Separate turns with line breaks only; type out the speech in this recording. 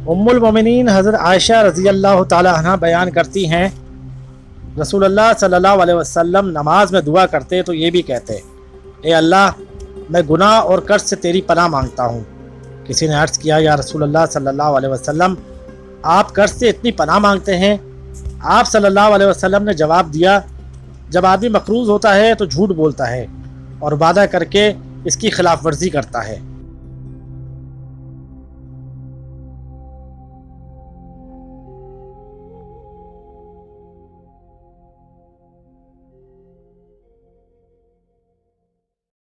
उम्मुल मोमिनीन हज़रत आयशा रज़ी अल्लाह ताला अन्हा बयान करती हैं, रसूल अल्लाह सल्लल्लाहु अलैहि वसल्लम नमाज में दुआ करते तो ये भी कहते, ए अल्लाह, मैं गुनाह और कर्ज से तेरी पनाह मांगता हूँ। किसी ने अर्ज़ किया, या रसूल अल्लाह सल्लल्लाहु अलैहि वसल्लम, आप कर्ज से इतनी पनाह मांगते हैं? आप सल्लल्लाहु अलैहि वसल्लम ने जवाब दिया, जब आदमी मकरूज़ होता है तो झूठ बोलता है और वादा करके इसकी खिलाफ वर्जी करता है।